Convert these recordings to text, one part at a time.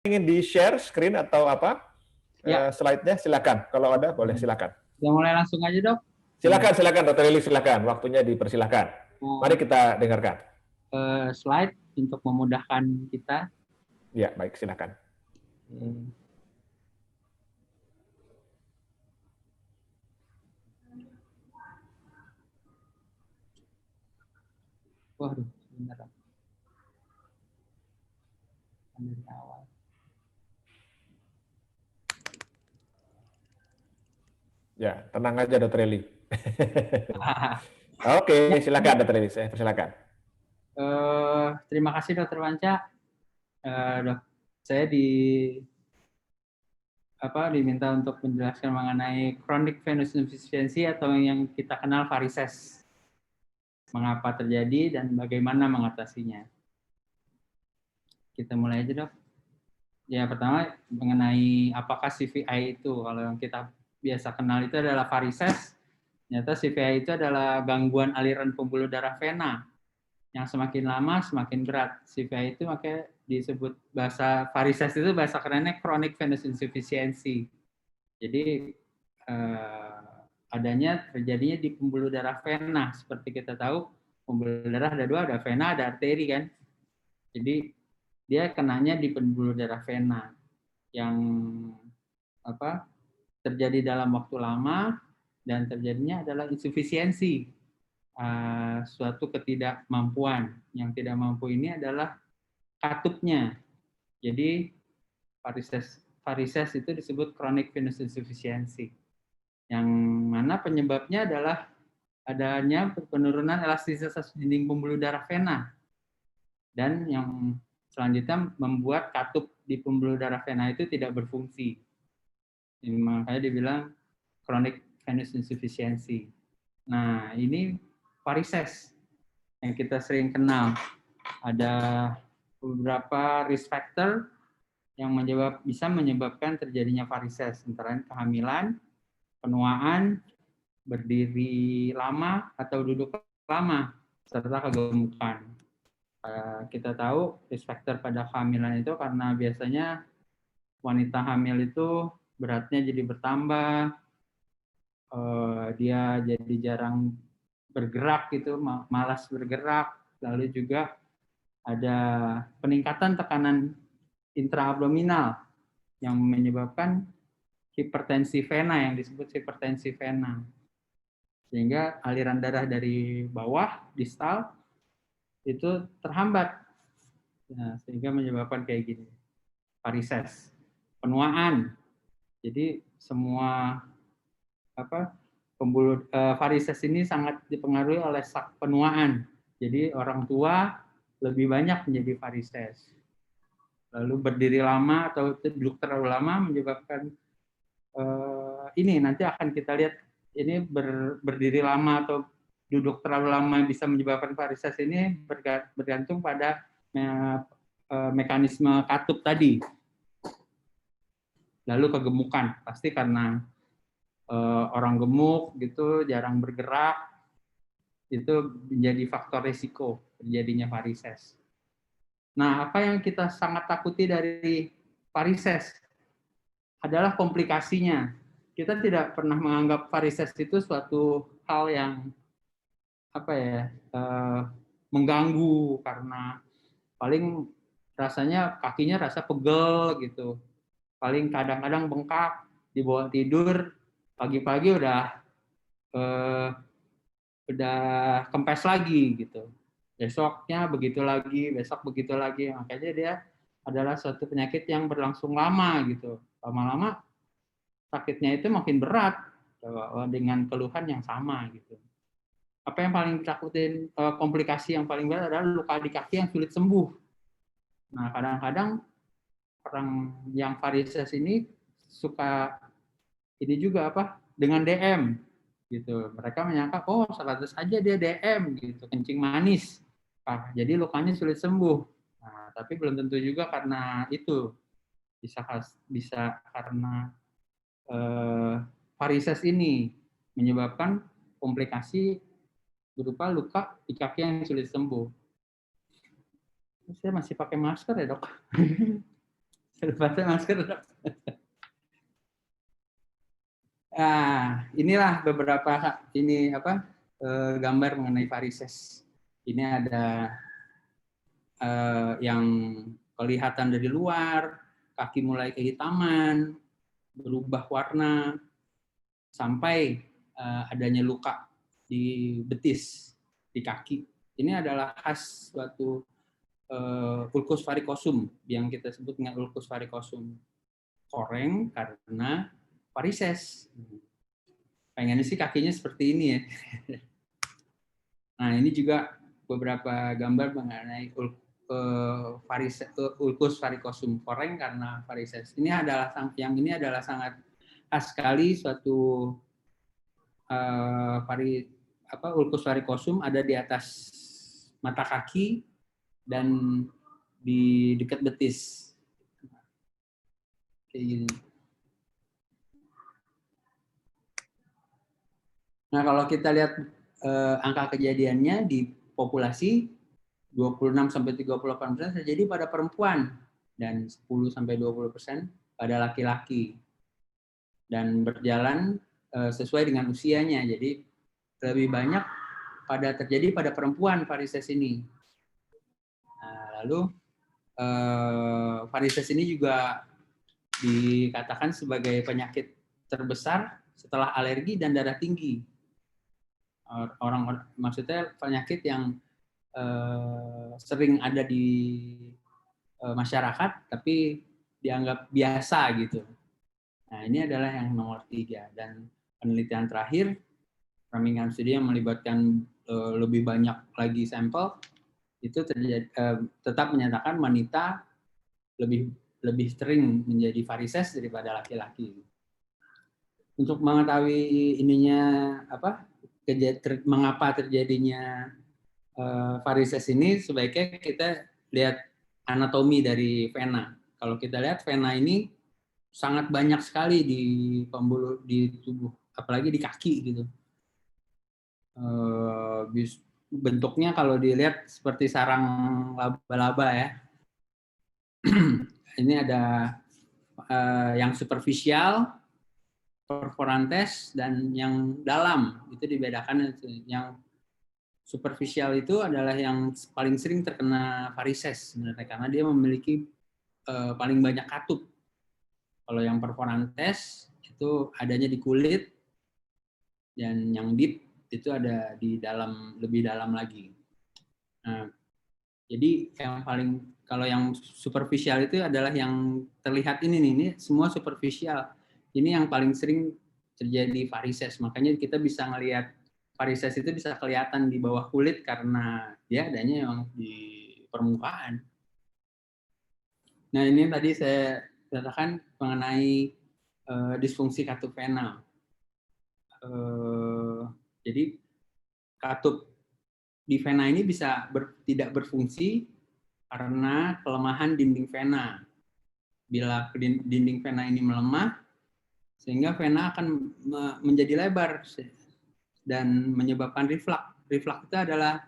ingin di-share screen atau apa? Ya. Slide-nya silakan. Kalau ada boleh silakan. Udah mulai langsung aja, Dok. Silakan Dr. Lili, silakan. Waktunya dipersilakan. Mari kita dengarkan. Slide untuk memudahkan kita. Ya, baik, silakan. Waduh, sebentar. Dari awal. Ya, tenang aja Dr. Eli. Oke, silakan Dr. Eli, saya persilakan. Terima kasih Dokter Wanca. Dok, saya diminta untuk menjelaskan mengenai chronic venous insufficiency atau yang kita kenal varises. Mengapa terjadi dan bagaimana mengatasinya. Kita mulai aja, Dok. Ya, pertama mengenai apakah CVI itu. Kalau yang kita biasa kenal itu adalah varises. Ternyata CVI itu adalah gangguan aliran pembuluh darah vena yang semakin lama semakin berat. CVI itu makanya disebut bahasa varises itu bahasa kerennya chronic venous insufficiency. Jadi terjadinya di pembuluh darah vena. Seperti kita tahu pembuluh darah ada dua, ada vena, ada arteri kan. Jadi dia kenanya di pembuluh darah vena yang terjadi dalam waktu lama dan terjadinya adalah insufisiensi, suatu ketidakmampuan. Yang tidak mampu ini adalah katupnya. Jadi varises itu disebut chronic venous insufficiency. Yang mana penyebabnya adalah adanya penurunan elastisitas dinding pembuluh darah vena. Dan yang selanjutnya membuat katup di pembuluh darah vena itu tidak berfungsi. Makanya dibilang chronic venous insufficiency. Nah, ini varises yang kita sering kenal. Ada beberapa risk factor yang bisa menyebabkan terjadinya varises, antara kehamilan, penuaan, berdiri lama atau duduk lama, serta kegemukan. Kita tahu risk factor pada kehamilan itu karena biasanya wanita hamil itu beratnya jadi bertambah, dia jadi jarang bergerak gitu, malas bergerak, lalu juga ada peningkatan tekanan intraabdominal yang menyebabkan hipertensi vena yang disebut hipertensi vena. Sehingga aliran darah dari bawah, distal, itu terhambat. Nah, sehingga menyebabkan kayak gini. Varises. Penuaan. Jadi semua varises ini sangat dipengaruhi oleh penuaan. Jadi orang tua lebih banyak menjadi varises. Lalu berdiri lama atau duduk terlalu lama menyebabkan ini nanti akan kita lihat ini berdiri lama atau duduk terlalu lama bisa menyebabkan varises ini bergantung pada mekanisme katup tadi. Lalu kegemukan, pasti karena orang gemuk gitu jarang bergerak, itu menjadi faktor risiko terjadinya varises. Nah, apa yang kita sangat takuti dari varises adalah komplikasinya. Kita tidak pernah menganggap varises itu suatu hal yang mengganggu, karena paling rasanya kakinya rasa pegel gitu. Paling kadang-kadang bengkak, dibawa tidur, pagi-pagi udah kempes lagi gitu. Besoknya begitu lagi, besok begitu lagi. Makanya dia adalah suatu penyakit yang berlangsung lama gitu. Lama-lama sakitnya itu makin berat dengan keluhan yang sama gitu. Apa yang paling ditakutin, komplikasi yang paling berat adalah luka di kaki yang sulit sembuh. Nah, kadang-kadang orang yang varises ini suka ini juga dengan DM gitu. Mereka menyangka selalu saja dia DM gitu, kencing manis. Jadi lukanya sulit sembuh. Nah, tapi belum tentu juga karena itu. Bisa karena varises ini menyebabkan komplikasi berupa luka di kaki yang sulit sembuh. Saya masih pakai masker ya, Dok. Pakai masker. Inilah beberapa gambar mengenai varises. Ini ada yang kelihatan dari luar, kaki mulai kehitaman, berubah warna, sampai adanya luka di betis, di kaki. Ini adalah khas suatu ulcus varicosum yang kita sebut dengan ulcus varicosum. Koreng karena varises. Pengennya sih kakinya seperti ini ya. Nah, ini juga beberapa gambar mengenai ulcus varicosum, koreng karena varises. Ini adalah sangat khas sekali suatu ulcus varicosum ada di atas mata kaki dan di dekat betis. Kayak gini. Nah, kalau kita lihat angka kejadiannya di populasi 26-38% terjadi pada perempuan dan 10-20% pada laki-laki. Dan berjalan sesuai dengan usianya. Jadi lebih banyak terjadi pada perempuan varises ini. Nah, lalu varises ini juga dikatakan sebagai penyakit terbesar setelah alergi dan darah tinggi. Maksudnya penyakit yang sering ada di masyarakat tapi dianggap biasa gitu. Nah, ini adalah yang nomor 3. Dan penelitian terakhir, Framingham Study yang melibatkan lebih banyak lagi sampel, itu tetap menyatakan wanita lebih sering menjadi varises daripada laki-laki. Untuk mengetahui mengapa terjadinya varises ini, sebaiknya kita lihat anatomi dari vena. Kalau kita lihat vena ini sangat banyak sekali di pembuluh di tubuh, apalagi di kaki gitu. Bentuknya kalau dilihat seperti sarang laba-laba ya. Ini ada yang superficial, perforantes, dan yang dalam. Itu dibedakan. Yang superficial itu adalah yang paling sering terkena varises sebenarnya, karena dia memiliki paling banyak katup. Kalau yang perforantes itu adanya di kulit, dan yang deep itu ada di dalam, lebih dalam lagi. Nah, jadi kalau yang superficial itu adalah yang terlihat ini semua superficial. Ini yang paling sering terjadi varises. Makanya kita bisa ngelihat varises itu bisa kelihatan di bawah kulit karena dia adanya yang di permukaan. Nah, ini tadi saya katakan mengenai disfungsi katup vena. Jadi katup di vena ini bisa tidak berfungsi karena kelemahan dinding vena. Bila dinding vena ini melemah, sehingga vena akan menjadi lebar dan menyebabkan reflux. Reflux itu adalah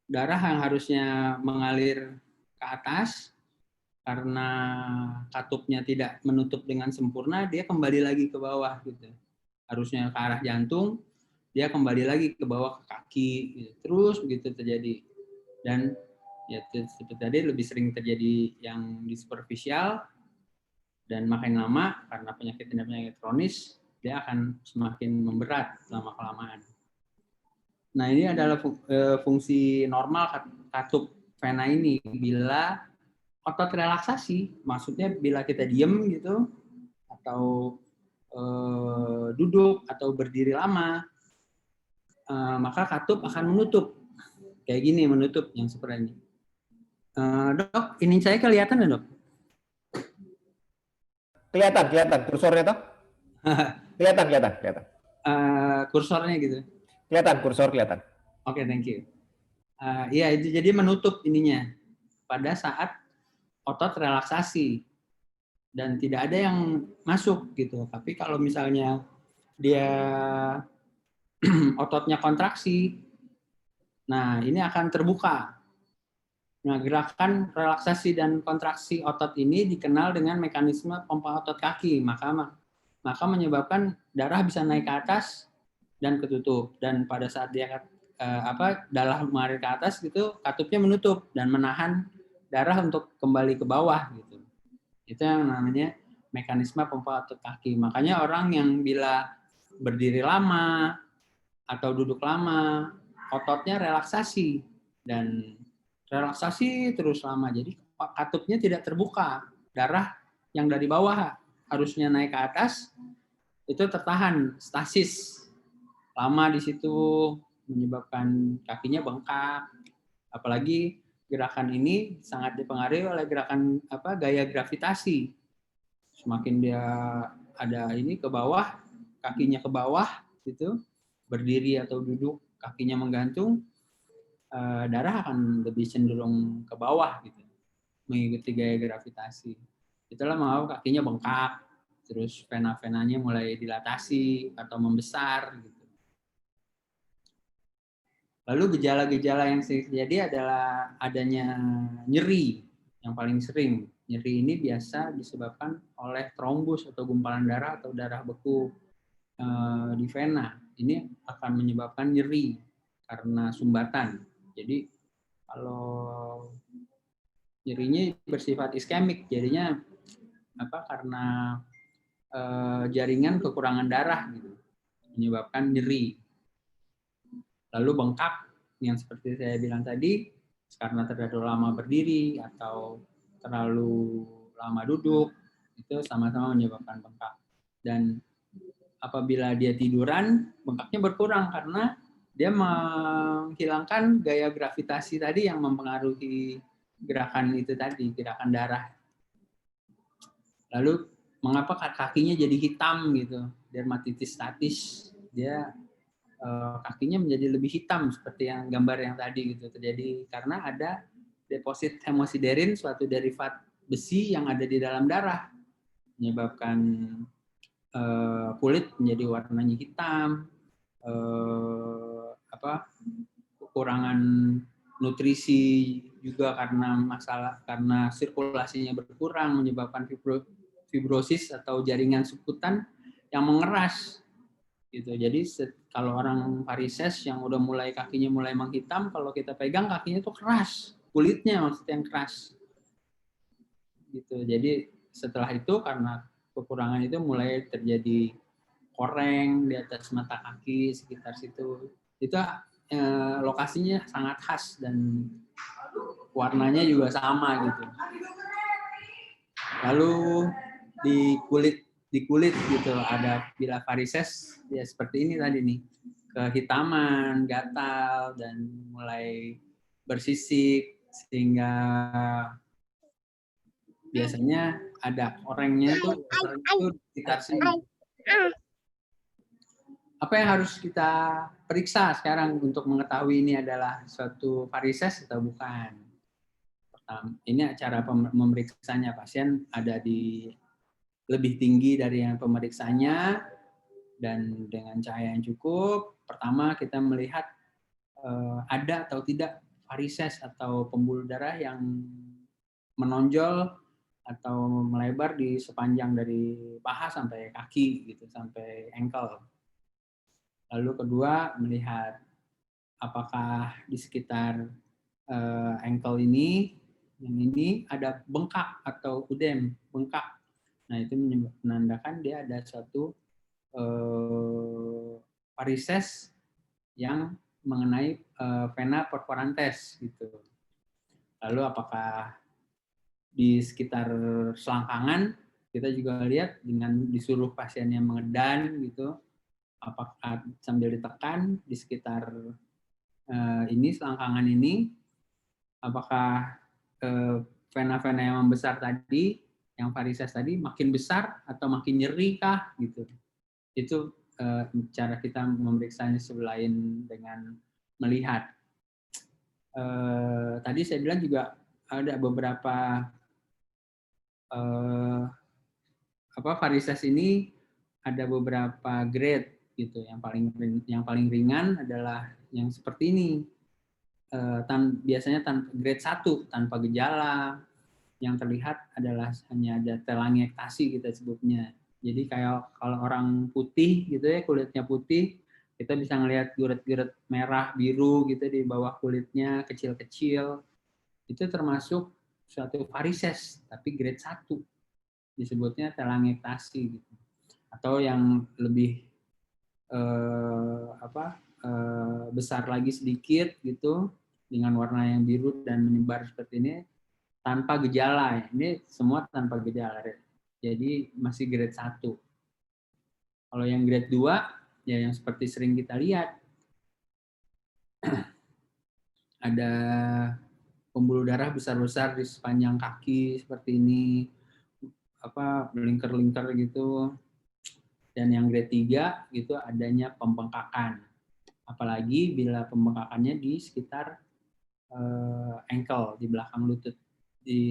darah yang harusnya mengalir ke atas, karena katupnya tidak menutup dengan sempurna, dia kembali lagi ke bawah gitu. Harusnya ke arah jantung, dia kembali lagi ke bawah ke kaki, gitu. Terus begitu terjadi. Dan ya seperti tadi lebih sering terjadi yang di superficial, dan makin lama karena penyakit kronis dia akan semakin memberat lama-kelamaan. Nah, ini adalah fungsi normal katup vena ini. Bila otot relaksasi, maksudnya bila kita diem gitu, atau duduk atau berdiri lama, maka katup akan menutup. Kayak gini, menutup yang seperti ini. Dok, ini saya kelihatan ya, Dok? Kelihatan kursornya toh? kelihatan. Kursornya gitu. Kelihatan kursor kelihatan. Oke, thank you. Iya, itu jadi menutup ininya pada saat otot relaksasi dan tidak ada yang masuk gitu. Tapi kalau misalnya dia ototnya kontraksi, nah ini akan terbuka. Nah, gerakan relaksasi dan kontraksi otot ini dikenal dengan mekanisme pompa otot kaki. Maka menyebabkan darah bisa naik ke atas dan ketutup. Dan pada saat dia darah mengalir ke atas gitu, katupnya menutup dan menahan darah untuk kembali ke bawah gitu. Itu yang namanya mekanisme pompa otot kaki. Makanya orang yang bila berdiri lama atau duduk lama, ototnya relaksasi dan relaksasi terus lama. Jadi katupnya tidak terbuka. Darah yang dari bawah harusnya naik ke atas itu tertahan, stasis. Lama di situ menyebabkan kakinya bengkak. Apalagi gerakan ini sangat dipengaruhi oleh gerakan gaya gravitasi. Semakin dia ada ini ke bawah, kakinya ke bawah gitu, berdiri atau duduk kakinya menggantung, darah akan lebih cenderung ke bawah gitu, mengikuti gaya gravitasi. Itulah mengapa kakinya bengkak, terus vena-venanya mulai dilatasi atau membesar gitu. Lalu gejala-gejala yang terjadi adalah adanya nyeri yang paling sering. Nyeri ini biasa disebabkan oleh trombus atau gumpalan darah atau darah beku di vena. Ini akan menyebabkan nyeri karena sumbatan. Jadi kalau nyerinya bersifat iskemik, jadinya karena jaringan kekurangan darah gitu, menyebabkan nyeri. Lalu bengkak yang seperti saya bilang tadi, karena terlalu lama berdiri atau terlalu lama duduk, itu sama-sama menyebabkan bengkak. Dan apabila dia tiduran, bengkaknya berkurang karena dia menghilangkan gaya gravitasi tadi yang mempengaruhi gerakan itu tadi, gerakan darah. Lalu mengapa kakinya jadi hitam gitu, dermatitis statis, dia kakinya menjadi lebih hitam seperti yang gambar yang tadi gitu terjadi karena ada deposit hemosiderin, suatu derivat besi yang ada di dalam darah, menyebabkan kulit menjadi warnanya hitam, kekurangan nutrisi juga karena sirkulasinya berkurang, menyebabkan fibrosis atau jaringan subkutan yang mengeras gitu. Jadi kalau orang varises yang udah mulai kakinya mulai menghitam, kalau kita pegang kakinya tuh keras, kulitnya maksudnya yang keras gitu. Jadi setelah itu karena kekurangan itu mulai terjadi koreng di atas mata kaki sekitar situ. Itu lokasinya sangat khas dan warnanya juga sama gitu. Lalu di kulit gitu ada bila varises ya seperti ini tadi nih, kehitaman, gatal dan mulai bersisik sehingga biasanya ada korengnya tuh sekitar sini. Apa yang harus kita periksa sekarang untuk mengetahui ini adalah suatu varises atau bukan? Ini cara memeriksanya, pasien ada di lebih tinggi dari yang pemeriksanya dan dengan cahaya yang cukup. Pertama kita melihat ada atau tidak varises atau pembuluh darah yang menonjol atau melebar di sepanjang dari paha sampai kaki gitu, sampai ankle. Lalu kedua melihat apakah di sekitar ankle ini yang ini ada bengkak atau udem, bengkak. Nah, itu menandakan dia ada suatu varises yang mengenai vena perforantes gitu. Lalu apakah di sekitar selangkangan kita juga lihat dengan disuruh pasiennya mengedan gitu, apakah sambil ditekan di sekitar ini selangkangan ini, apakah vena-vena yang membesar tadi, yang varises tadi makin besar atau makin nyeri kah gitu. Itu cara kita memeriksanya selain dengan melihat. Tadi saya bilang juga ada beberapa varises ini ada beberapa grade gitu. Yang paling ringan adalah yang seperti ini. biasanya grade 1 tanpa gejala, yang terlihat adalah hanya ada telangiectasi kita sebutnya. Jadi kayak kalau orang putih gitu ya, kulitnya putih, kita bisa ngelihat guret-guret merah, biru gitu di bawah kulitnya, kecil-kecil. Itu termasuk suatu varises, tapi grade 1. Disebutnya telangiectasi gitu. Atau yang lebih besar lagi sedikit gitu, dengan warna yang biru dan menyebar seperti ini, tanpa gejala. Ini semua tanpa gejala. Jadi masih grade 1. Kalau yang grade 2, ya yang seperti sering kita lihat, ada pembuluh darah besar-besar di sepanjang kaki seperti ini, melingkar-lingkar gitu. Dan yang grade 3 gitu adanya pembengkakan. Apalagi bila pembengkakannya di sekitar ankle, di belakang lutut, di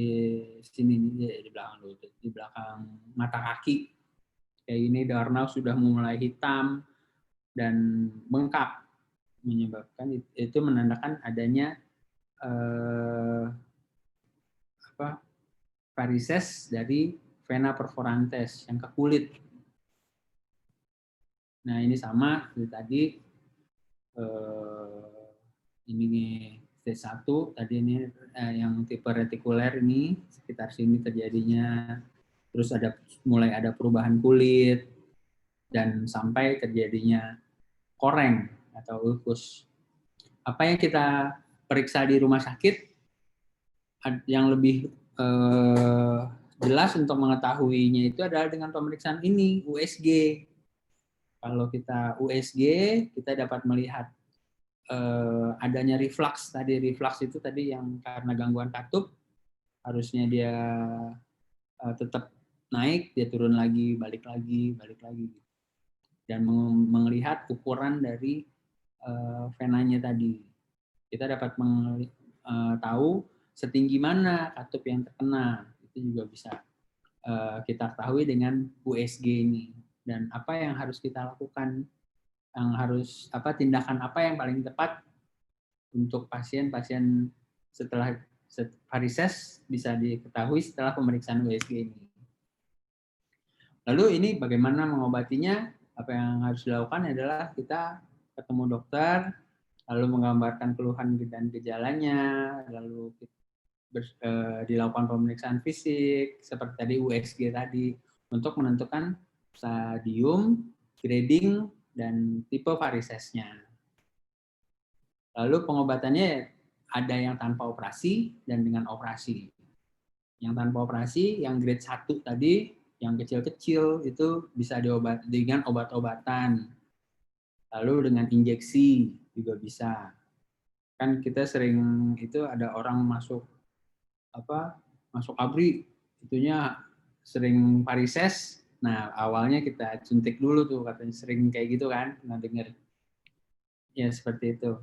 sini, di belakang lutut, di belakang mata kaki. Kayak ini darah sudah mulai hitam dan bengkak, menyebabkan itu menandakan adanya varises dari vena perforantes yang ke kulit. Nah ini sama seperti tadi, ini stage 1, tadi ini yang tipe retikuler ini sekitar sini terjadinya, terus mulai ada perubahan kulit dan sampai terjadinya koreng atau ulkus. Apa yang kita periksa di rumah sakit yang lebih jelas untuk mengetahuinya itu adalah dengan pemeriksaan ini, USG. Kalau kita USG, kita dapat melihat adanya reflux tadi. Reflux itu tadi yang karena gangguan katup, harusnya dia tetap naik, dia turun lagi, balik lagi. Dan melihat ukuran dari venanya tadi. Kita dapat tahu setinggi mana katup yang terkena. Itu juga bisa kita ketahui dengan USG ini. Dan apa yang harus kita lakukan, tindakan apa yang paling tepat untuk pasien-pasien setelah varises bisa diketahui setelah pemeriksaan USG ini. Lalu ini bagaimana mengobatinya? Apa yang harus dilakukan adalah kita ketemu dokter, lalu menggambarkan keluhan dan gejalanya, lalu dilakukan pemeriksaan fisik seperti tadi USG tadi untuk menentukan stadium, grading, dan tipe varisesnya. Lalu pengobatannya ada yang tanpa operasi dan dengan operasi. Yang tanpa operasi, yang grade 1 tadi, yang kecil-kecil itu bisa diobati dengan obat-obatan. Lalu dengan injeksi juga bisa. Kan kita sering itu ada orang masuk ABRI, itunya sering varises. Nah, awalnya kita suntik dulu tuh, katanya sering kayak gitu kan, pernah dengar. Ya, seperti itu.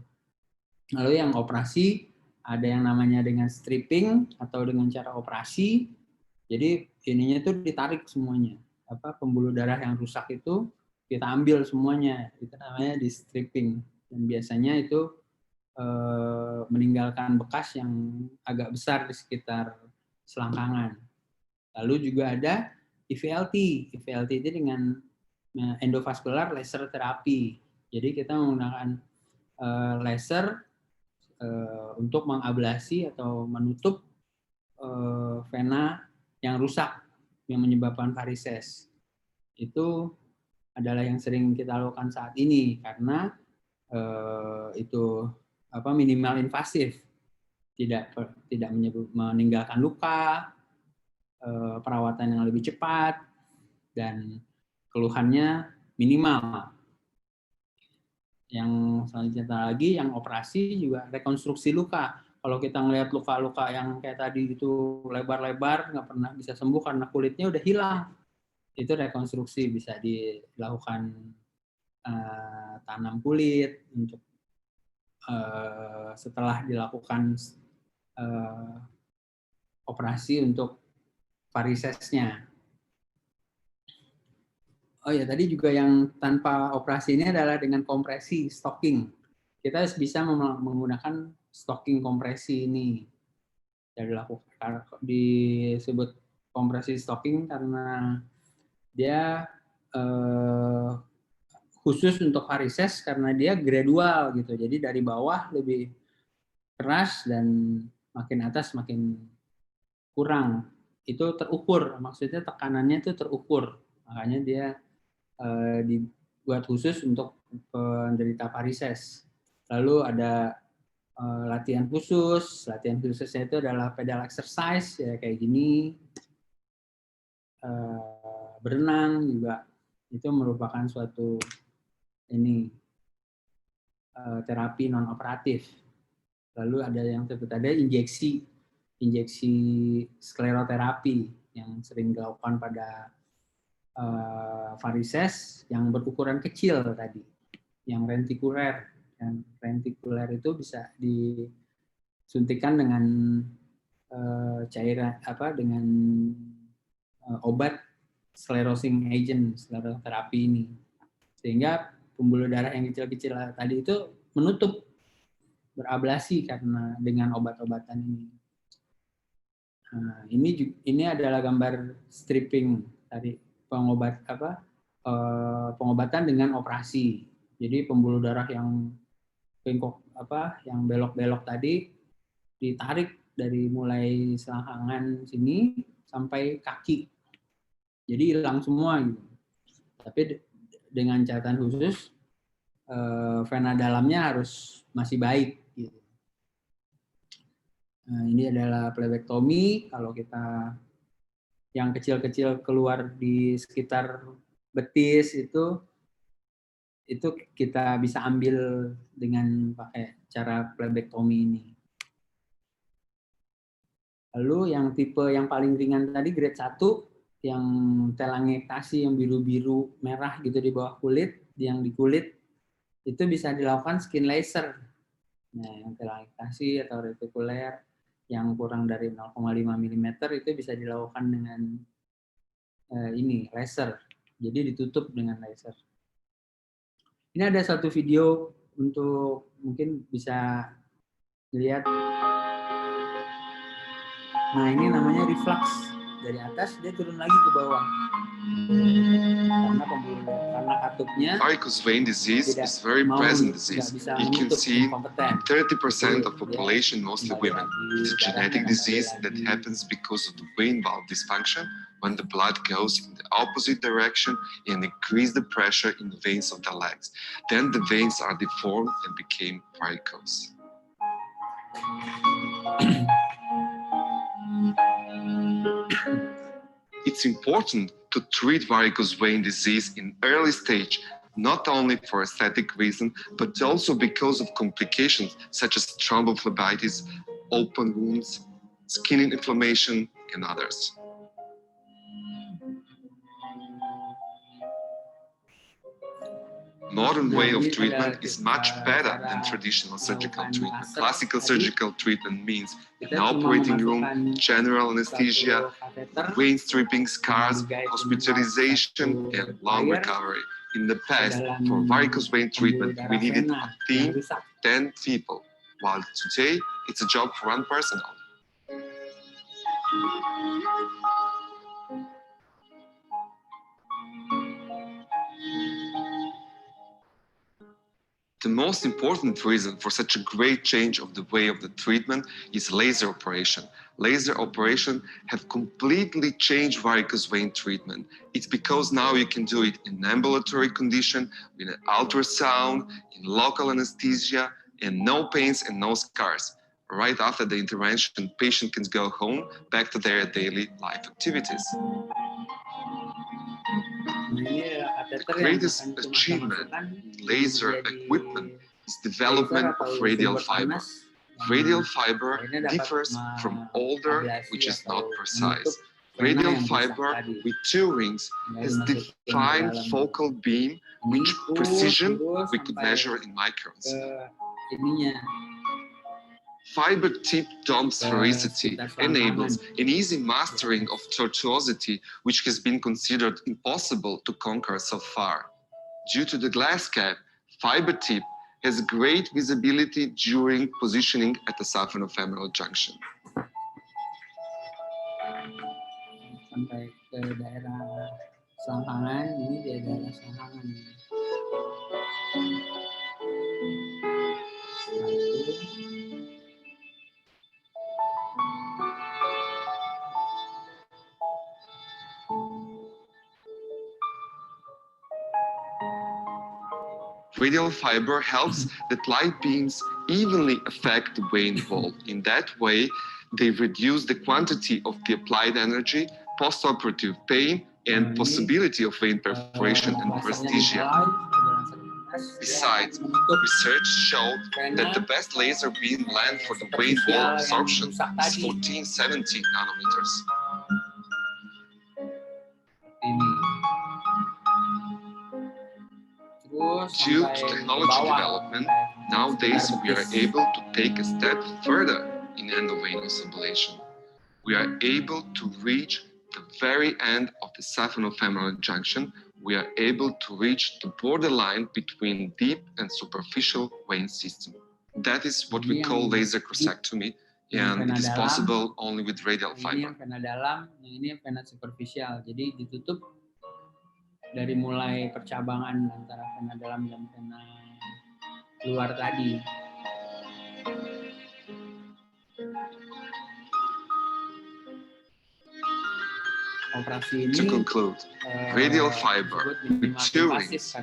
Lalu yang operasi, ada yang namanya dengan stripping atau dengan cara operasi. Jadi ininya tuh ditarik semuanya. Pembuluh darah yang rusak itu kita ambil semuanya. Itu namanya di stripping. Dan biasanya itu meninggalkan bekas yang agak besar di sekitar selangkangan. Lalu juga ada EVLT. EVLT itu dengan endovascular laser therapy. Jadi kita menggunakan laser untuk mengablasi atau menutup vena yang rusak yang menyebabkan varises. Itu adalah yang sering kita lakukan saat ini karena itu minimal invasif, tidak meninggalkan luka, perawatan yang lebih cepat, dan keluhannya minimal. Yang selanjutnya lagi, yang operasi juga rekonstruksi luka. Kalau kita ngelihat luka-luka yang kayak tadi itu lebar-lebar, nggak pernah bisa sembuh karena kulitnya udah hilang, itu rekonstruksi bisa dilakukan tanam kulit untuk setelah dilakukan operasi untuk varisesnya. Oh ya, tadi juga yang tanpa operasi ini adalah dengan kompresi, stocking. Kita bisa menggunakan stocking kompresi ini. Yang dilakukan, disebut kompresi stocking karena dia khusus untuk varises karena dia gradual gitu. Jadi dari bawah lebih keras dan makin atas makin kurang. Itu terukur, maksudnya tekanannya itu terukur. Makanya dia dibuat khusus untuk penderita varises. Lalu ada latihan khusus. Latihan khususnya itu adalah pedal exercise ya kayak gini. Berenang juga itu merupakan suatu terapi non operatif. Lalu ada yang ada injeksi skleroterapi yang sering dilakukan pada varises yang berukuran kecil tadi, yang rentikuler. Yang rentikuler itu bisa disuntikan dengan cairan dengan obat sclerosing agent, skleroterapi ini, sehingga pembuluh darah yang kecil-kecil tadi itu menutup, berablasi karena dengan obat-obatan ini. Nah, ini adalah gambar stripping tadi pengobatan dengan operasi. Jadi pembuluh darah yang yang belok-belok tadi ditarik dari mulai selangkangan sini sampai kaki. Jadi hilang semua gitu. Tapi dengan catatan khusus vena dalamnya harus masih baik gitu. Nah, ini adalah plebektomi. Kalau kita yang kecil-kecil keluar di sekitar betis itu kita bisa ambil dengan pakai cara plebektomi ini. Lalu yang tipe yang paling ringan tadi grade 1 yang telangiectasia yang biru-biru merah gitu di bawah kulit, yang di kulit itu bisa dilakukan skin laser. Nah, yang telangiectasia atau retikuler yang kurang dari 0,5 mm itu bisa dilakukan dengan laser. Jadi ditutup dengan laser. Ini ada satu video untuk mungkin bisa dilihat. Nah, ini namanya reflux. Dari atas dia turun lagi ke bawah. Karena katupnya varicose vein disease is very present disease. You can see 30% of population, mostly women. It's a genetic disease that happens because of the vein valve dysfunction when the blood goes in the opposite direction and increase the pressure in the veins of the legs. Then the veins are deformed and became varicose. It's important to treat varicose vein disease in early stage, not only for aesthetic reason, but also because of complications such as thrombophlebitis, open wounds, skin inflammation, and others. Modern way of treatment is much better than traditional surgical treatment. Classical surgical treatment means an operating room, general anesthesia, vein stripping, scars, hospitalization, and long recovery. In the past, for varicose vein treatment, we needed a team, 10 people, while today, it's a job for one person only. The most important reason for such a great change of the way of the treatment is laser operation. Laser operation have completely changed varicose vein treatment. It's because now you can do it in ambulatory condition, with an ultrasound, in local anesthesia, and no pains and no scars. Right after the intervention, patient can go home, back to their daily life activities. The greatest achievement in laser equipment is development of radial fiber. Radial fiber differs from older, which is not precise. Radial fiber with 2 rings has defined focal beam, which precision we could measure in microns. Fiber tip dome sphericity enables an easy mastering of tortuosity, which has been considered impossible to conquer so far. Due to the glass cap, fiber tip has great visibility during positioning at the saphenofemoral junction. Sampai ke daerah selangkangan, ini di daerah selangkangan. Radial fiber helps that light beams evenly affect the vein wall. In that way, they reduce the quantity of the applied energy, postoperative pain, and possibility of vein perforation and paresthesia. Besides, research showed that the best laser beam length for the vein wall absorption is 14-17 nanometers. Due to technology development, nowadays we are able to take a step further in endovenous ablation. We are able to reach the very end of the saphenofemoral junction. We are able to reach the borderline between deep and superficial vein system. That is what we call laser crusectomy, and it is possible only with radial fiber. Ini yang vena dalam, yang ini vena superficial. Jadi ditutup dari mulai percabangan antara vena dalam dan vena luar tadi. Operasi ini To conclude, radial fiber with two rings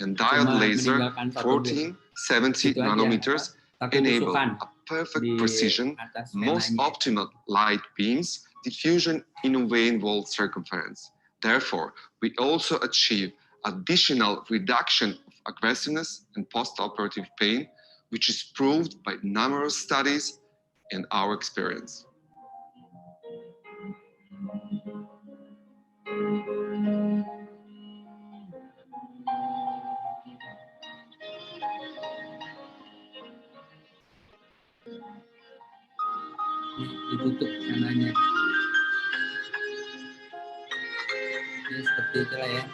and diode laser 14-70 nanometers enable a perfect precision, most optimal light beams, diffusion in a vein wall circumference. Therefore, we also achieve additional reduction of aggressiveness and postoperative pain, which is proved by numerous studies and our experience. Ditutup venanya. Ini seperti itulah ya.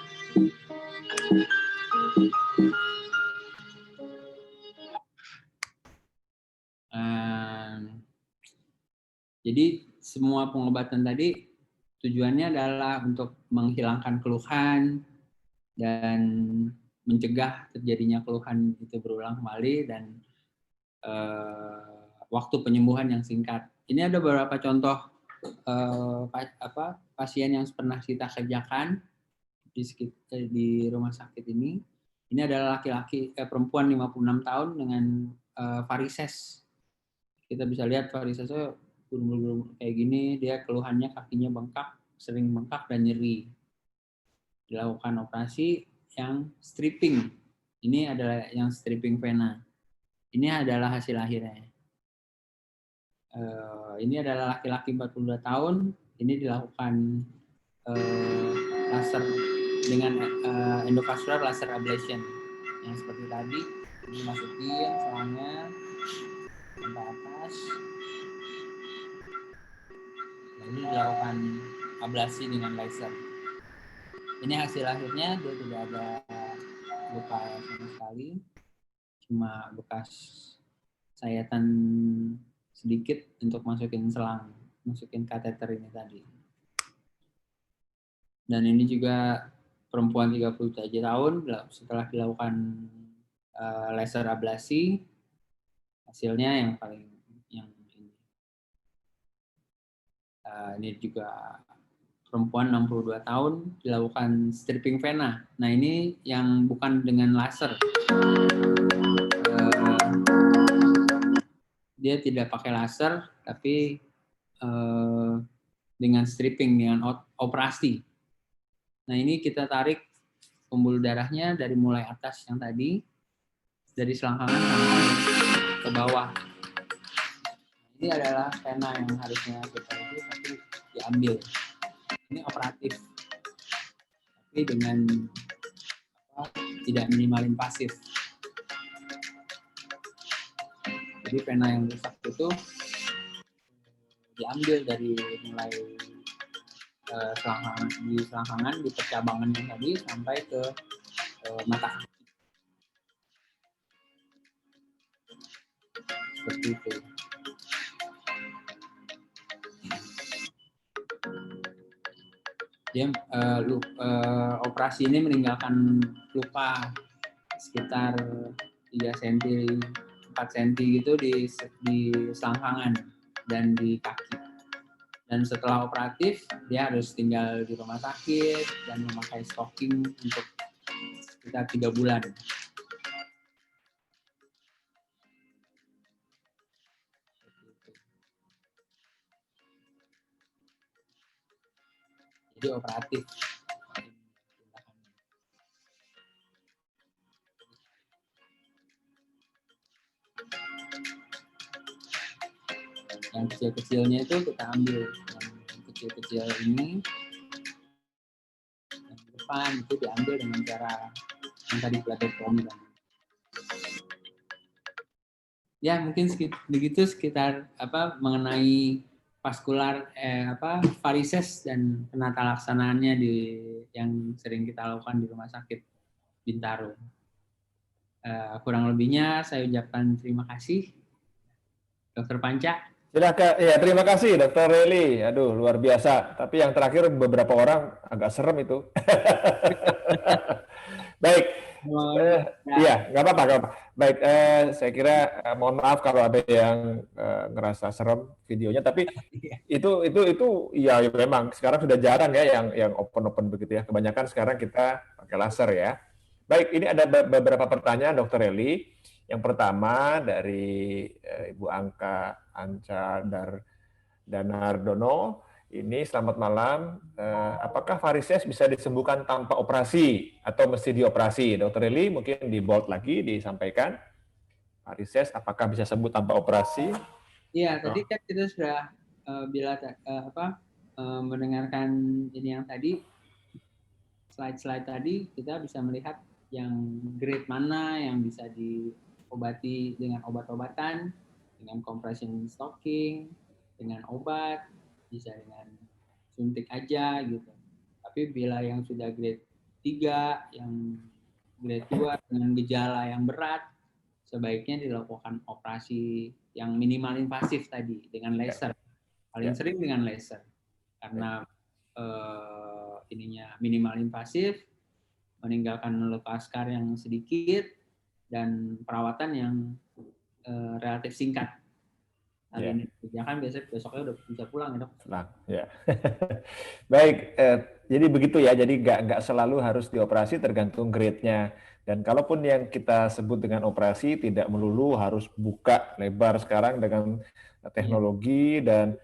Jadi semua pengobatan tadi tujuannya adalah untuk menghilangkan keluhan dan mencegah terjadinya keluhan itu berulang kembali dan waktu penyembuhan yang singkat. Ini ada beberapa contoh pasien yang pernah kita kerjakan di rumah sakit ini. Ini adalah perempuan 56 tahun dengan varises. Kita bisa lihat varisesnya gulung-gulung kayak gini, dia keluhannya kakinya bengkak, sering bengkak dan nyeri. Dilakukan operasi yang stripping. Ini adalah yang stripping vena. Ini adalah hasil akhirnya. Ini adalah laki-laki 42 tahun. Ini dilakukan laser dengan endovascular laser ablation. Yang seperti tadi, ini masukin selangnya sampai atas. Lalu dilakukan ablasi dengan laser. Ini hasil akhirnya, dia tidak ada luka sama sekali, cuma bekas sayatan sedikit untuk masukin selang, masukin kateter ini tadi. Dan ini juga perempuan 37 tahun setelah dilakukan laser ablasi, hasilnya yang paling ini juga perempuan 62 tahun dilakukan stripping vena. Nah ini yang bukan dengan laser. Dia tidak pakai laser, tapi dengan stripping, dengan operasi. Nah ini kita tarik pembuluh darahnya dari mulai atas yang tadi, dari selangkangan sampai ke bawah. Ini adalah vena yang harusnya kita itu, tapi diambil. Ini operatif, tapi dengan tidak minimal invasif. Jadi vena yang rusak itu diambil dari mulai selangkangan di percabangan yang tadi sampai ke mata kaki. seperti itu. Dia operasi ini meninggalkan luka sekitar 3 cm, 4 cm gitu di selangkangan dan di kaki. Dan setelah operatif, dia harus tinggal di rumah sakit dan memakai stocking untuk sekitar 3 bulan. Jadi operatif. Yang kecil-kecilnya itu kita ambil, yang kecil-kecil ini yang depan itu diambil dengan cara yang tadi phlebotomi. Ya mungkin begitu sekitar mengenai vaskular varises dan penata laksanaannya yang sering kita lakukan di Rumah Sakit Bintaro. Kurang lebihnya saya ucapkan terima kasih, Dr. Panca. Silakan, ya terima kasih Dr. Reli. Aduh luar biasa. Tapi yang terakhir beberapa orang agak serem itu. Baik, iya nggak apa-apa, nggak apa. Baik, saya kira mohon maaf kalau ada yang ngerasa serem videonya. Tapi itu ya memang sekarang sudah jarang ya yang open begitu ya. Kebanyakan sekarang kita pakai laser ya. Baik, ini ada beberapa pertanyaan Dr. Reli. Yang pertama dari Ibu Anca Danardono, ini selamat malam. Apakah varises bisa disembuhkan tanpa operasi atau mesti dioperasi? Dr. Reli mungkin di bold lagi disampaikan. Varises apakah bisa sembuh tanpa operasi? Iya, tadi kan kita sudah mendengarkan ini yang tadi slide tadi, kita bisa melihat yang grade mana yang bisa diobati dengan obat-obatan, dengan compression stocking, dengan obat, bisa dengan suntik aja gitu. Tapi bila yang sudah grade 3, yang grade 2 dengan gejala yang berat, sebaiknya dilakukan operasi yang minimal invasif tadi dengan laser. Paling sering dengan laser. Karena ininya minimal invasif, meninggalkan luka skar yang sedikit, dan perawatan yang relatif singkat. Hari ini kerjakan biasanya besoknya udah bisa pulang ya dok. Pulang, ya. Baik, jadi begitu ya. Jadi nggak selalu harus dioperasi, tergantung grade-nya. Dan kalaupun yang kita sebut dengan operasi tidak melulu harus buka lebar sekarang dengan teknologi dan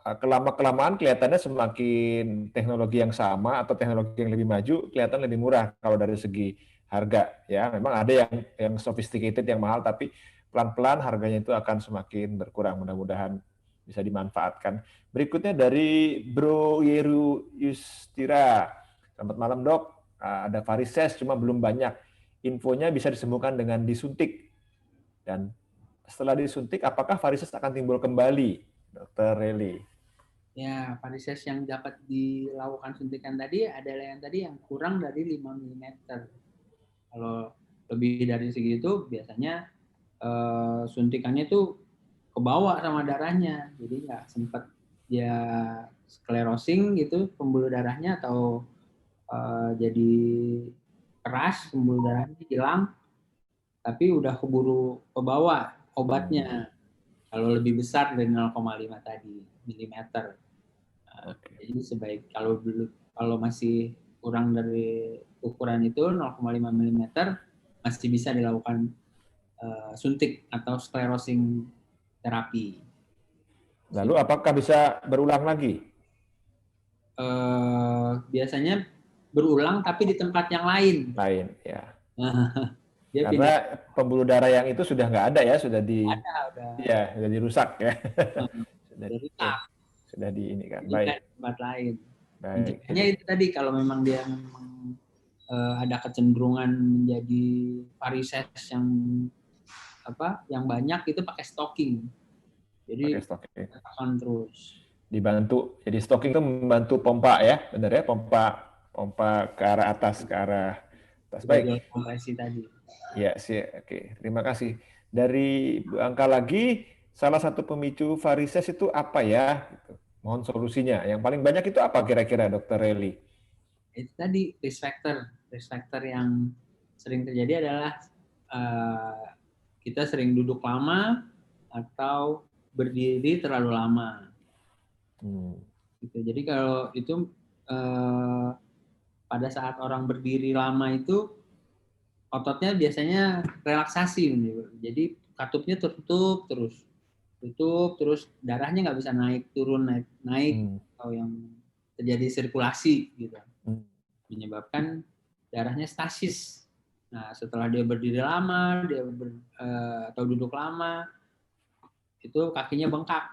kelama-kelamaan kelihatannya semakin teknologi yang sama atau teknologi yang lebih maju kelihatan lebih murah kalau dari segi harga ya. Memang ada yang sophisticated yang mahal, tapi pelan-pelan harganya itu akan semakin berkurang. Mudah-mudahan bisa dimanfaatkan. Berikutnya dari Bro Yeru Yustira. Selamat malam dok. Ada varises cuma belum banyak. Infonya bisa disembuhkan dengan disuntik. Dan setelah disuntik apakah varises akan timbul kembali, Dr. Reli? Ya, varises yang dapat dilakukan suntikan tadi adalah yang tadi yang kurang dari 5 mm. Kalau lebih dari segitu, biasanya suntikannya itu ke bawah sama darahnya. Jadi nggak sempat dia sclerosing gitu, pembuluh darahnya, atau jadi keras, pembuluh darahnya hilang, tapi udah keburu ke bawah obatnya. Kalau lebih besar dari 0,5 tadi milimeter. Jadi sebaik kalau masih kurang dari ukuran itu 0,5 mm masih bisa dilakukan suntik atau sclerosing terapi. Lalu apakah bisa berulang lagi? Biasanya berulang tapi di tempat yang lain. Lain, ya. Dia karena pembuluh darah yang itu sudah nggak ada ya, sudah sudah dirusak ya. Sudah di ini kan. Baik. Tempat lain. Baik. Hanya itu tadi, kalau memang dia ada kecenderungan menjadi varises yang banyak, itu pakai stocking. Jadi tekan terus. Dibantu. Jadi stocking itu membantu pompa ya, benar ya, pompa ke arah atas, ke arah atas. Baik. Kompresi tadi. Ya, sih. Oke. Terima kasih. dari Bu Angka lagi, salah satu pemicu varises itu apa ya? Gitu. Mohon solusinya. Yang paling banyak itu apa kira-kira, Dokter Reli? Itu tadi risk factor yang sering terjadi adalah kita sering duduk lama atau berdiri terlalu lama. Gitu. Jadi kalau itu pada saat orang berdiri lama itu ototnya biasanya relaksasi, jadi katupnya tutup terus darahnya nggak bisa naik turun naik atau yang terjadi sirkulasi gitu, menyebabkan darahnya stasis. Nah setelah dia berdiri lama atau duduk lama itu kakinya bengkak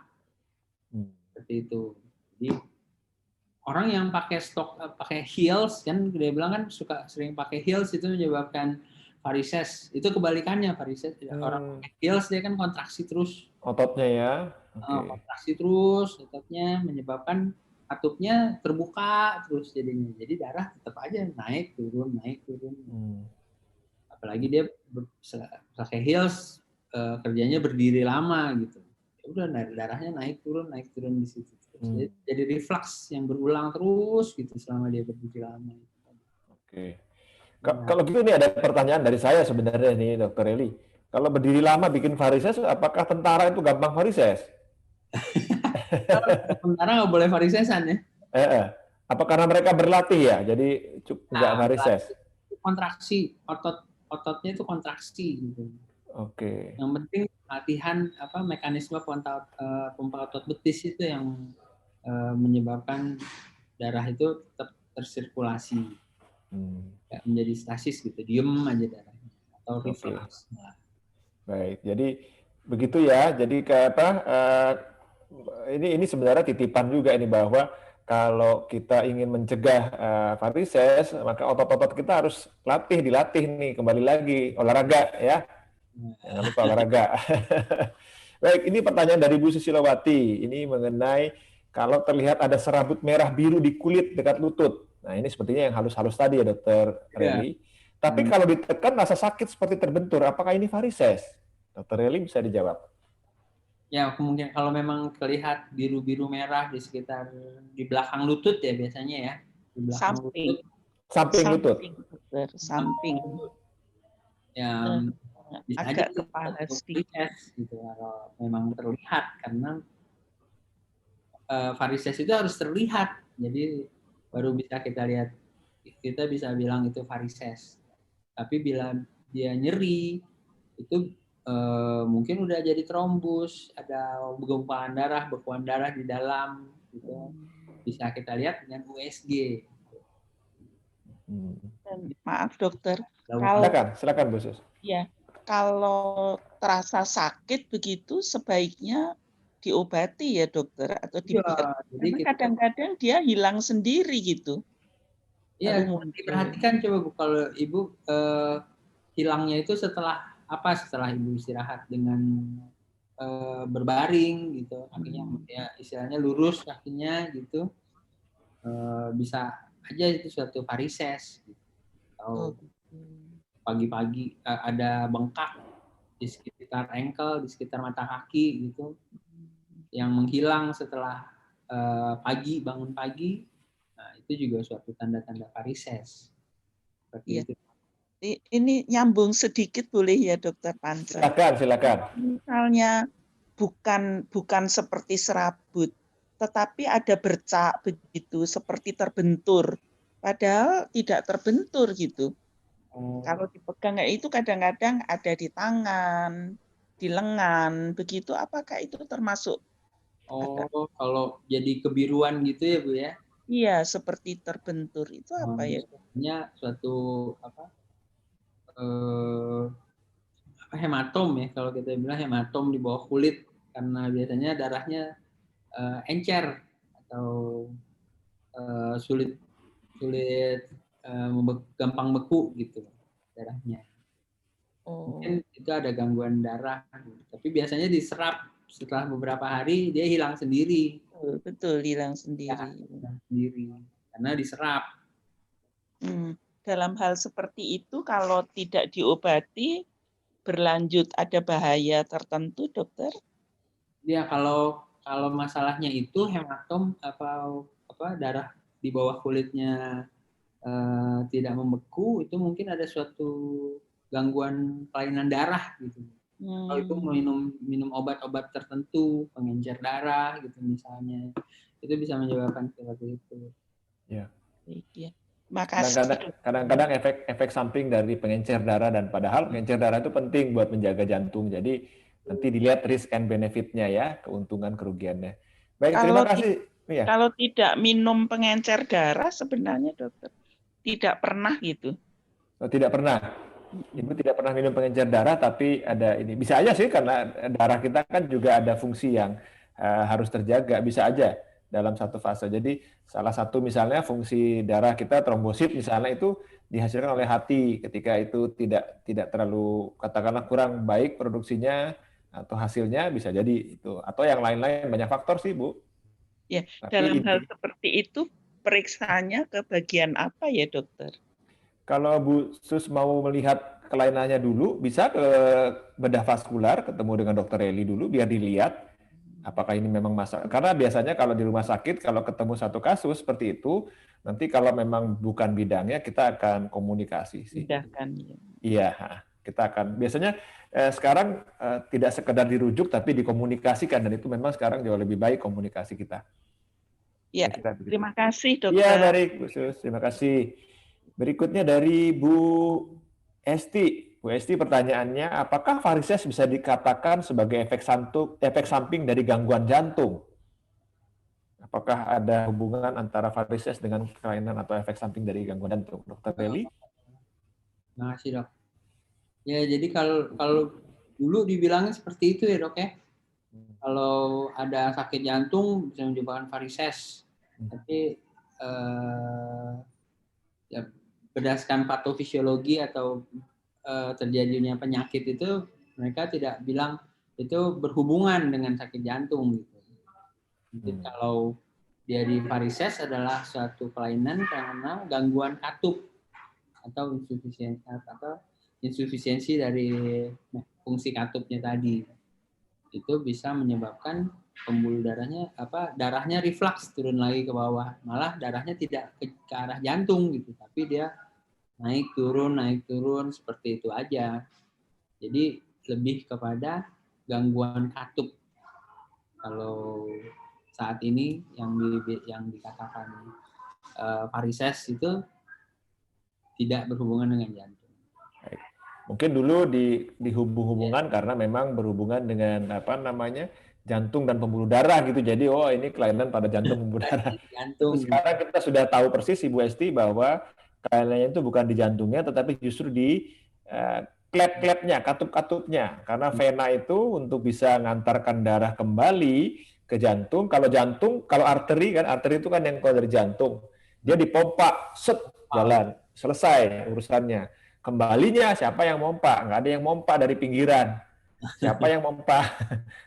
seperti itu. Jadi orang yang pakai heels kan dia bilang kan sering pakai heels itu menyebabkan varises. Itu kebalikannya, varises orang pakai heels dia kan kontraksi terus ototnya ya. Kontraksi terus ototnya menyebabkan katupnya terbuka terus jadinya. Jadi darah tetap aja naik turun. Apalagi dia pakai heels kerjanya berdiri lama gitu. Ya udah darahnya naik turun di situ. Jadi reflux yang berulang terus gitu selama dia berdiri lama. Oke. Kalau gitu nih ada pertanyaan dari saya sebenarnya nih, Dokter Eli. Kalau berdiri lama bikin varises, apakah tentara itu gampang varises? Tentara nggak boleh varisesan ya? Apa karena mereka berlatih ya, jadi nggak varises? Kontraksi, ototnya itu kontraksi gitu. Oke. Yang penting latihan mekanisme pompa otot betis itu yang menyebabkan darah itu tetap tersirkulasi, nggak menjadi stasis gitu, diem aja darahnya atau reflux. Baik, jadi begitu ya. Jadi kayak apa? Ini sebenarnya titipan juga ini bahwa kalau kita ingin mencegah varises, maka otot-otot kita harus dilatih nih, kembali lagi olahraga ya. Jangan lupa olahraga. Baik, ini pertanyaan dari Bu Susilowati. Ini mengenai kalau terlihat ada serabut merah biru di kulit dekat lutut. Nah, ini sepertinya yang halus-halus tadi ya, Dokter Reli. Tapi kalau ditekan rasa sakit seperti terbentur, apakah ini varises? Dokter Reli bisa dijawab. Ya, kemungkinan kalau memang terlihat biru-biru merah di belakang lutut ya biasanya ya. Di belakang lutut. Samping lutut. Samping. Yang bisa agak aja kepala sedikit gitu kalau memang terlihat, karena varises itu harus terlihat. Jadi baru bisa kita lihat, kita bisa bilang itu varises. Tapi bila dia nyeri itu mungkin udah jadi trombus, ada gumpalan darah, bekuan darah di dalam gitu. Bisa kita lihat dengan USG. Maaf dokter, silakan Bu Sus. Ya, kalau terasa sakit begitu sebaiknya diobati ya dokter atau dibiarkan. Karena kadang-kadang dia hilang sendiri gitu. Iya, diperhatikan coba Bu, kalau Ibu hilangnya itu setelah Ibu istirahat dengan berbaring gitu, kakinya ya istilahnya lurus kakinya gitu, bisa aja itu suatu varises gitu. Atau pagi-pagi ada bengkak di sekitar ankle, di sekitar mata kaki gitu, yang menghilang setelah bangun pagi. Nah, itu juga suatu tanda-tanda varises. Seperti itu. Ini nyambung sedikit boleh ya Dokter Panca? Silakan. Misalnya bukan seperti serabut, tetapi ada bercak begitu seperti terbentur, padahal tidak terbentur gitu. Kalau dipegang itu kadang-kadang ada di tangan, di lengan, begitu. Apakah itu termasuk? Kalau jadi kebiruan gitu ya Bu ya? Iya, seperti terbentur itu apa ya? Suatu hematom ya, kalau kita bilang hematom di bawah kulit, karena biasanya darahnya encer atau sulit gampang beku gitu darahnya. Mungkin itu ada gangguan darah, tapi biasanya diserap setelah beberapa hari dia hilang sendiri. Betul, hilang sendiri. Ya, hilang sendiri karena diserap. Dalam hal seperti itu kalau tidak diobati berlanjut ada bahaya tertentu, dokter? Ya, kalau masalahnya itu hematom atau darah di bawah kulitnya tidak membeku, itu mungkin ada suatu gangguan kelainan darah gitu. Kalau itu minum obat-obat tertentu, pengencer darah gitu misalnya, itu bisa menyebabkan seperti itu. Ya. Iya. Makasih. Kadang-kadang efek samping dari pengencer darah, dan padahal pengencer darah itu penting buat menjaga jantung. Jadi nanti dilihat risk and benefit-nya ya, keuntungan kerugiannya. Baik, terima kasih. Ya. Kalau tidak minum pengencer darah sebenarnya, dokter, tidak pernah gitu. Oh, tidak pernah. Ibu tidak pernah minum pengencer darah, tapi ada ini. Bisa aja sih, karena darah kita kan juga ada fungsi yang harus terjaga. Bisa aja dalam satu fase. Jadi salah satu misalnya fungsi darah kita, trombosit misalnya, itu dihasilkan oleh hati. Ketika itu tidak terlalu, katakanlah kurang baik produksinya atau hasilnya, bisa jadi itu. Atau yang lain-lain, banyak faktor sih, Bu. Ya, dalam hal seperti itu periksanya ke bagian apa ya, dokter? Kalau Bu Sus mau melihat kelainannya dulu, bisa ke bedah vaskular, ketemu dengan dokter Eli dulu, biar dilihat apakah ini memang masalah. Karena biasanya kalau di rumah sakit, kalau ketemu satu kasus seperti itu, nanti kalau memang bukan bidangnya, kita akan komunikasi sih. Iya, kita akan. Biasanya sekarang tidak sekedar dirujuk, tapi dikomunikasikan, dan itu memang sekarang jauh lebih baik komunikasi kita. Ya, terima kasih, dokter. Iya, baik, Bu Sus. Terima kasih. Berikutnya dari Bu Esti. Bu Esti, pertanyaannya, apakah varises bisa dikatakan sebagai efek samping dari gangguan jantung? Apakah ada hubungan antara varises dengan kelainan atau efek samping dari gangguan jantung? Dokter Eli? Terima kasih, Dok. Ya, jadi kalau dulu dibilangnya seperti itu ya, Dok ya. Kalau ada sakit jantung bisa menyebabkan varises. Tapi ya, berdasarkan patofisiologi atau terjadinya penyakit itu, mereka tidak bilang itu berhubungan dengan sakit jantung gitu. Jadi kalau dia di varises adalah suatu kelainan karena gangguan katup atau insufisiensi dari fungsi katupnya tadi. Itu bisa menyebabkan pembuluh darahnya reflux, turun lagi ke bawah, malah darahnya tidak ke arah jantung gitu, tapi dia naik turun seperti itu aja. Jadi lebih kepada gangguan katup kalau saat ini yang dikatakan varises itu tidak berhubungan dengan jantung. Mungkin dulu dihubung-hubungkan karena memang berhubungan dengan jantung dan pembuluh darah gitu. Jadi ini kelainan pada jantung, pembuluh darah. Sekarang kita sudah tahu persis, Ibu Esti, bahwa kelainannya itu bukan di jantungnya, tetapi justru di klep-klepnya, katup-katupnya. Karena vena itu untuk bisa mengantarkan darah kembali ke jantung. Kalau arteri itu kan yang keluar dari jantung. Dia dipompa, jalan, selesai urusannya. Kembalinya siapa yang mompa? Nggak ada yang mompa dari pinggiran. Siapa yang mompa?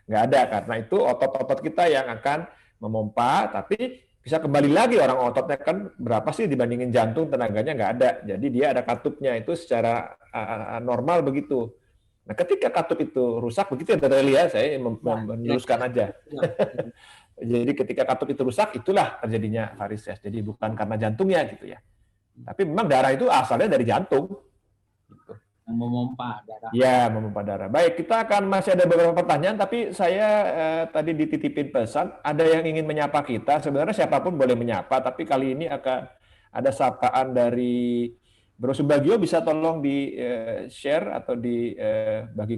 Nggak ada, karena itu otot-otot kita yang akan memompa, tapi bisa kembali lagi. Orang ototnya kan berapa sih dibandingin jantung, tenaganya nggak ada. Jadi dia ada katupnya, itu secara normal begitu. Nah, ketika katup itu rusak, begitu ya Dr. Elia, saya meneruskan aja. Jadi ketika katup itu rusak, itulah terjadinya varises. Jadi bukan karena jantungnya gitu ya. Tapi memang darah itu asalnya dari jantung. Memompa darah. Ya, memompa darah. Baik, kita akan masih ada beberapa pertanyaan, tapi saya tadi dititipin pesan, ada yang ingin menyapa kita. Sebenarnya siapapun boleh menyapa, tapi kali ini akan ada sapaan dari Bro Subagio, bisa tolong di share atau dibagi